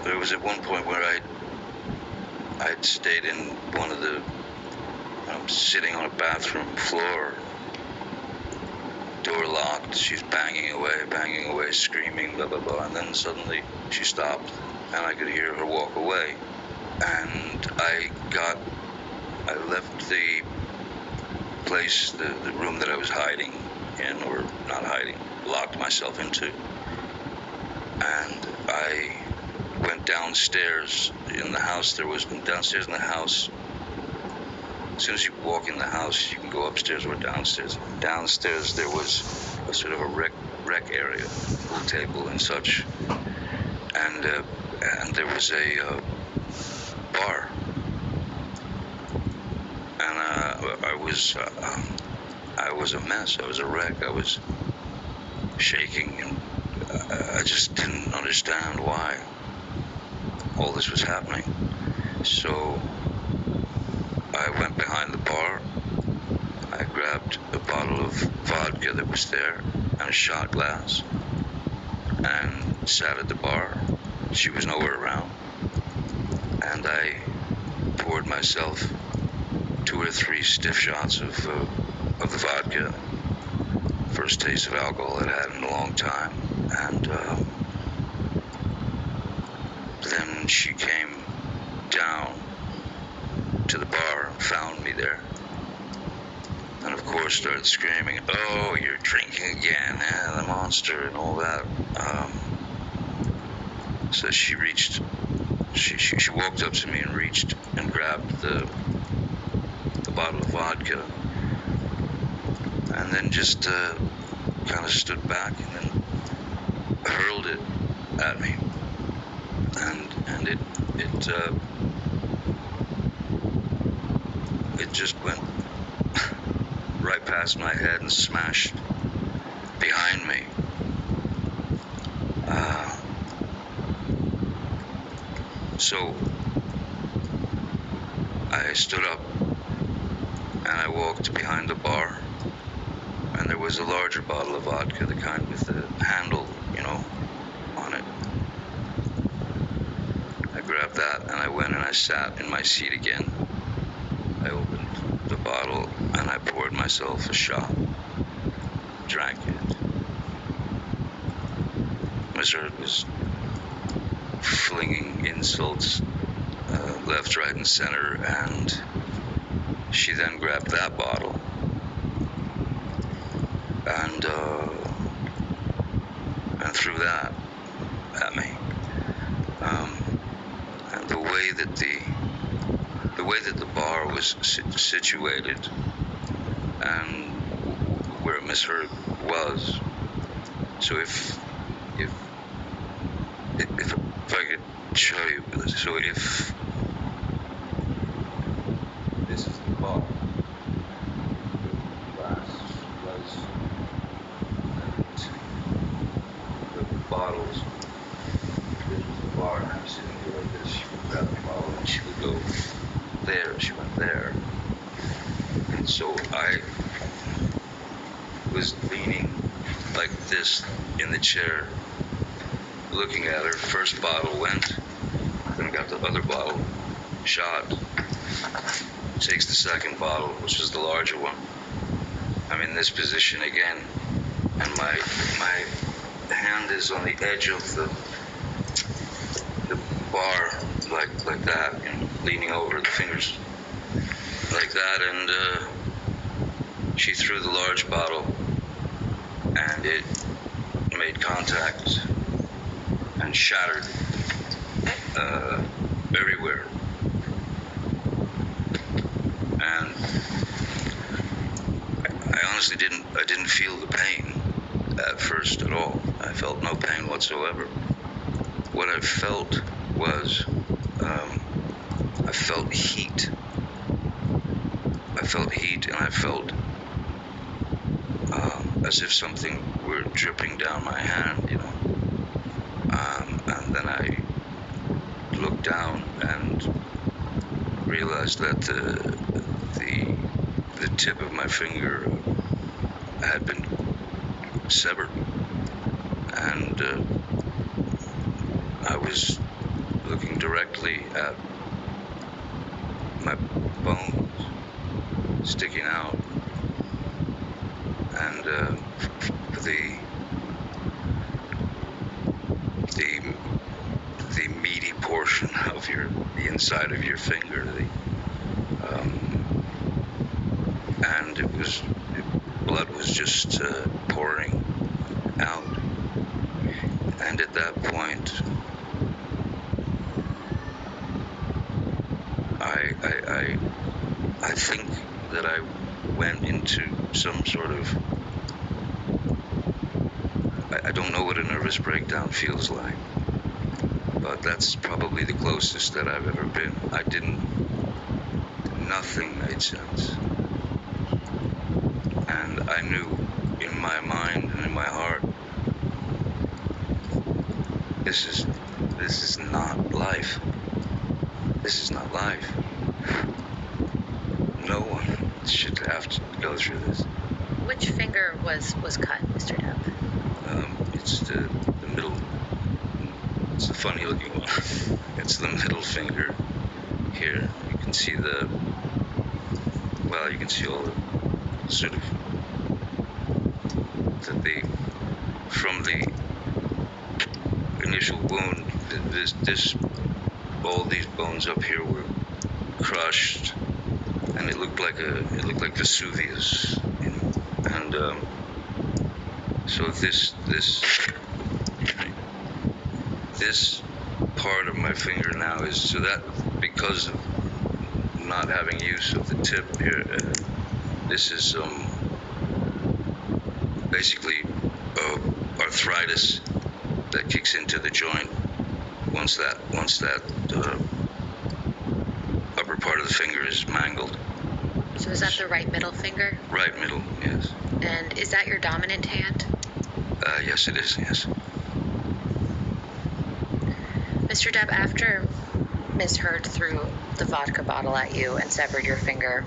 There was at one point where I'd stayed in one of the, sitting on a bathroom floor, door locked, she's banging away, screaming, blah, blah, blah, and then suddenly she stopped, and I could hear her walk away, and I left the place, the room that I was hiding in, or not hiding, locked myself into, and I went downstairs in the house. Downstairs in the house, as soon as you walk in the house, you can go upstairs or downstairs. Downstairs there was a sort of a rec area, pool table and such, and there was a bar, and I was a mess. I was a wreck. I was shaking, and I just didn't understand why all this was happening. So I went behind the bar. I grabbed a bottle of vodka that was there and a shot glass and sat at the bar. She was nowhere around. And I poured myself 2 or 3 stiff shots of the vodka. First taste of alcohol I'd had in a long time. And then she came down to the bar and found me there. And of course started screaming, "Oh, you're drinking again, the monster," and all that. So she walked up to me and reached and grabbed the bottle of vodka, and then just kind of stood back and then hurled it at me, and it just went right past my head and smashed behind me. So I stood up and I walked behind the bar, and there was a larger bottle of vodka, the kind with the handle, on it. I grabbed that and I went and I sat in my seat again. I opened the bottle and I poured myself a shot, drank it. Miss Earth was flinging insults left, right, and center, and she then grabbed that bottle and threw that at me. And the way that the bar was situated, and where Miss Heard was, so if I could show you, so if this is the bar, the glass was, and the bottles, this was the bar, and I'm sitting here like this. She would grab the bottle and she would go there, she went there, and so I was leaning like this in the chair, looking at her. First bottle went, then got the other bottle, shot, takes the second bottle, which is the larger one. I'm in this position again, and my hand is on the edge of the bar, like that, leaning over, the fingers like that, and she threw the large bottle, and it made contact and shattered everywhere. And I honestly didn't feel the pain at first at all. I felt no pain whatsoever. What I felt was, I felt heat. I felt heat, and I felt as if something were dripping down my hand, and then I looked down and realized that the tip of my finger had been severed, and I was looking directly at my bones sticking out, and the meaty portion of the inside of your finger, and blood was just pouring out. And at that point, I think that I went into some sort of, I don't know what a nervous breakdown feels like, but that's probably the closest that I've ever been. Nothing made sense. And I knew in my mind and in my heart, this is not life. This is not life. No one should have to go through this. Which finger was cut, Mr. Depp? It's the middle. It's the funny looking one. It's the middle finger here. You can see you can see all the sort of from the initial wound, all these bones up here were crushed, and it looked like Vesuvius, and so this part of my finger now is, so that because of not having use of the tip here, this is basically arthritis that kicks into the joint once that upper part of the finger is mangled. So is that the right middle finger? Right middle, yes. And is that your dominant hand? Yes, it is, yes. Mr. Depp, after Ms. Heard threw the vodka bottle at you and severed your finger,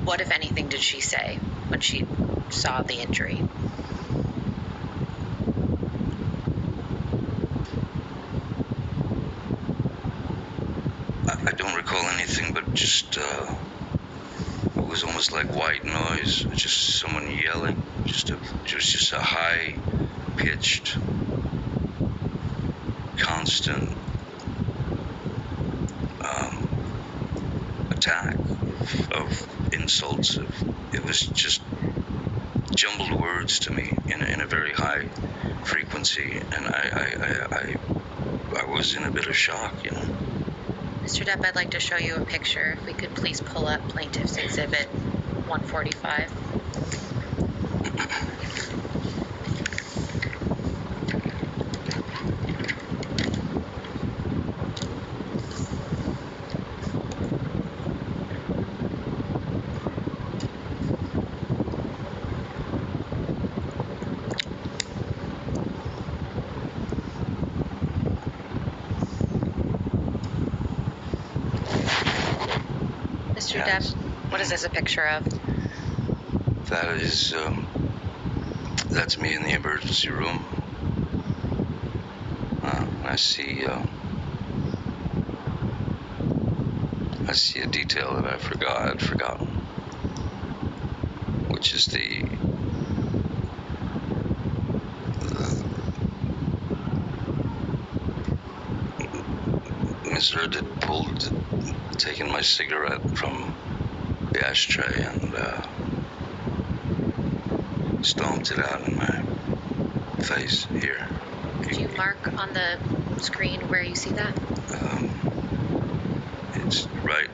what, if anything, did she say when she saw the injury? I don't recall anything, but just it was almost like white noise, just someone yelling, just a high-pitched, constant attack of insults. It was just jumbled words to me in a very high frequency, and I was in a bit of shock, you know. Mr. Depp, I'd like to show you a picture. If we could please pull up Plaintiff's Exhibit 145. Mr. Depp, what is this a picture of? That is, that's me in the emergency room. I see a detail that I'd forgotten, which is the Ms. Heard had taken my cigarette from the ashtray and stomped it out in my face here. Did you mark on the screen where you see that? It's right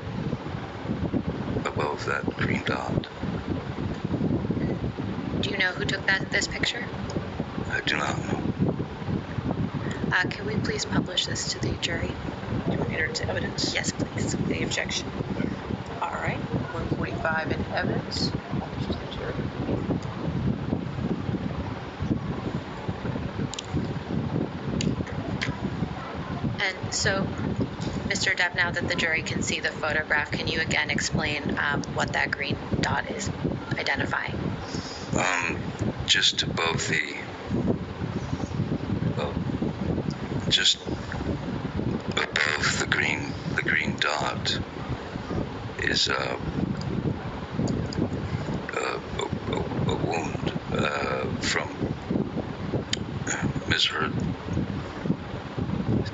above that green dot. Do you know who took this picture? I do not know. Can we please publish this to the jury? Do you want to enter into evidence? Yes, please. Any objection? All right. 145 in evidence. Published to the jury. And so, Mr. Depp, now that the jury can see the photograph, can you again explain what that green dot is identifying? Just above the just above the green dot is a wound from misheard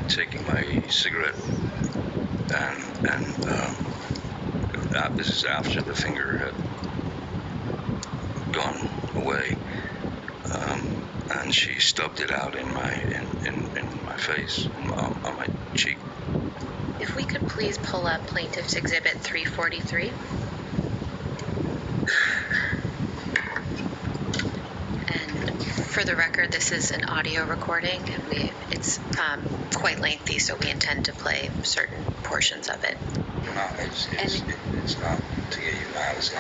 taking my cigarette, and this is after the finger had gone away, and she stubbed it out in my face, on my cheek. If we could please pull up Plaintiff's Exhibit 343. And for the record, this is an audio recording, and it's quite lengthy, so we intend to play certain portions of it. No, it's not to get you mad. It's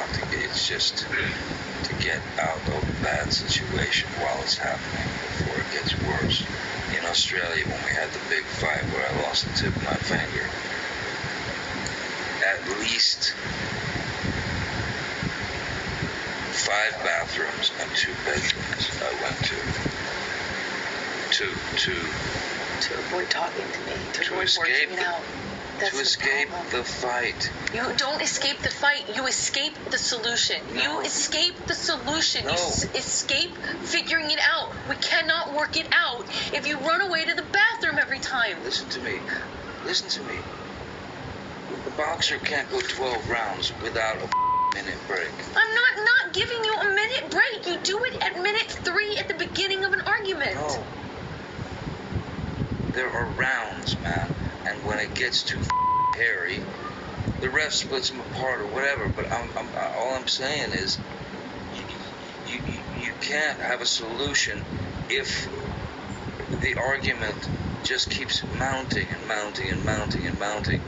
just to get out of a bad situation while it's happening before it gets worse. In Australia, when we had the big fight where I lost the tip of my finger, at least 5 bathrooms and 2 bedrooms I went to avoid talking to me, to avoid escape working it out. to escape the fight. You don't escape the fight. You escape the solution. No. You escape the solution. No. You escape figuring it out. We cannot work it out if you run away to the bathroom every time. Listen to me. The boxer can't go 12 rounds without a minute break. I'm not giving you a minute break. You do it at minute 3 at the beginning of an argument. No. There are rounds, man. And when it gets too hairy, the ref splits them apart or whatever. But all I'm saying is, you can't have a solution if the argument just keeps mounting and mounting and mounting and mounting.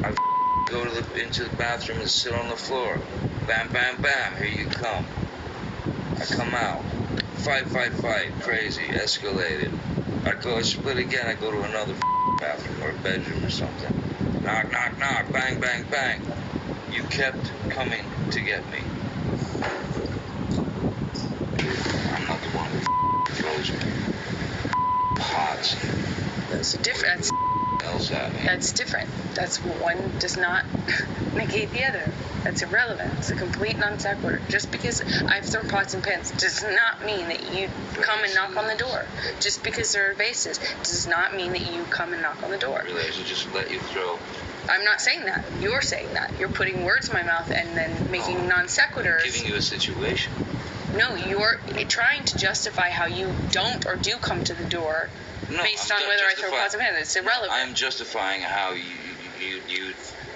I go into the bathroom and sit on the floor. Bam, bam, bam. Here you come. I come out. Fight, crazy, escalated. I split again. I go to another bathroom or a bedroom or something. Knock, knock, knock. Bang, bang, bang. You kept coming to get me. I'm not the one who throws pots That's different. else at me. That's different. That's one does not negate the other. That's irrelevant. It's a complete non sequitur. Just because I've thrown pots and pans does not mean that you come and knock on the door. Just because there are vases does not mean that you come and knock on the door. Really, I should just let you throw. I'm not saying that. You're saying that. You're putting words in my mouth and then making non sequiturs. Giving you a situation. No, you're trying to justify how you don't or do come to the door based on whether I throw pots and pans. It's irrelevant. I'm justifying how you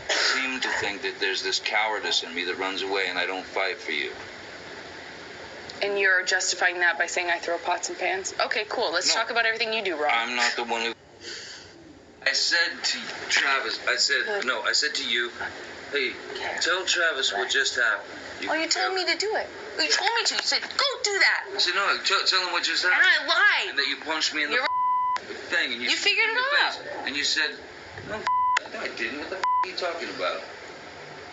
seem to think that there's this cowardice in me that runs away and I don't fight for you. And you're justifying that by saying I throw pots and pans? Okay, cool. Let's talk about everything you do wrong. I'm not the one who... I said to Travis, I said to you, hey, tell Travis what just happened. You told me to do it. You told me to. You said, go do that. I said, no, tell him what just And happened. I lied. And that you punched me in the thing. And You figured it all out. And you said, no, I didn't. What the are you talking about?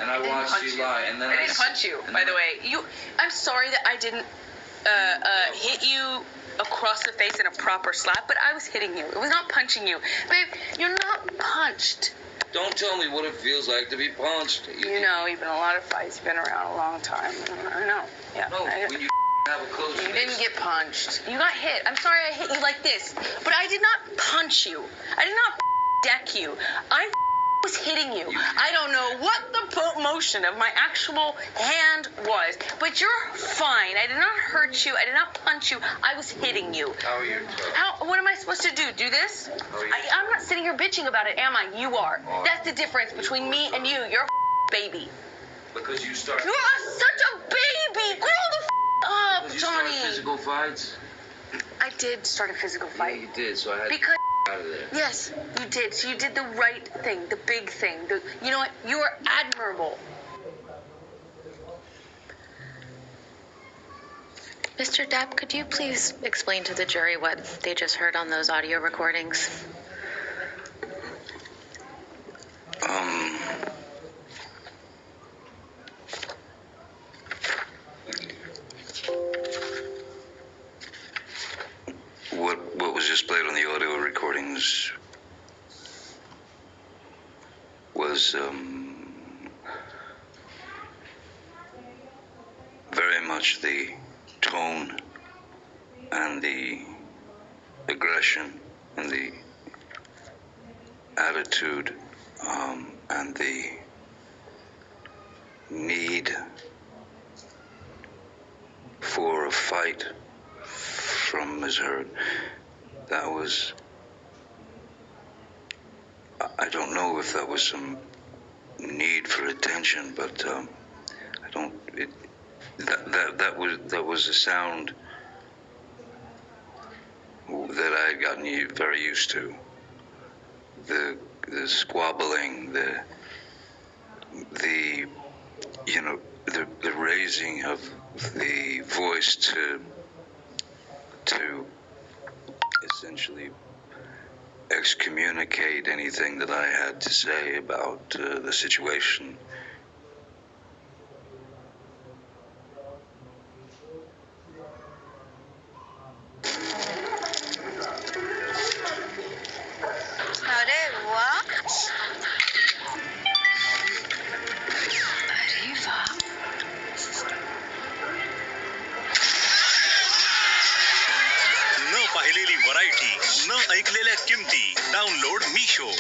And I watched you lie. And then I didn't punch you, by the way. I'm sorry that I didn't hit you across the face in a proper slap, but I was hitting you. It was not punching you. Babe, you're not punched. Don't tell me what it feels like to be punched. You know, you've been in a lot of fights. You've been around a long time. I know. Yeah. No, when you have a close You fist. didn't get punched. You got hit. I'm sorry I hit you like this, but I did not punch you. I did not deck you. I was hitting you. I don't know what the motion of my actual hand was, but you're fine. I did not hurt you. I did not punch you. I was hitting you. How are you? What am I supposed to do? Do this? I'm not sitting here bitching about it, am I? You are. That's the difference between me and you. You're a baby. Because you started... You are such a baby. Grow the up, you Johnny. started physical fights? I did start a physical fight. Yeah, you did, so I had Because... to out of there. Yes, you did. So you did the right thing, the big thing. You know what? You are admirable. Mr. Depp, could you please explain to the jury what they just heard on those audio recordings? What was just played on the audio recording? recordings was very much the tone and the aggression and the attitude and the need for a fight from Ms. Heard. That was, I don't know if that was some need for attention, but I don't, that was a sound that I had gotten very used to. The squabbling, the you know, the raising of the voice to essentially excommunicate anything that I had to say about the situation. अरे वाह अरे वाह न पाहिलेली variety, न ऐकलेल्या किमती. Download Meesho.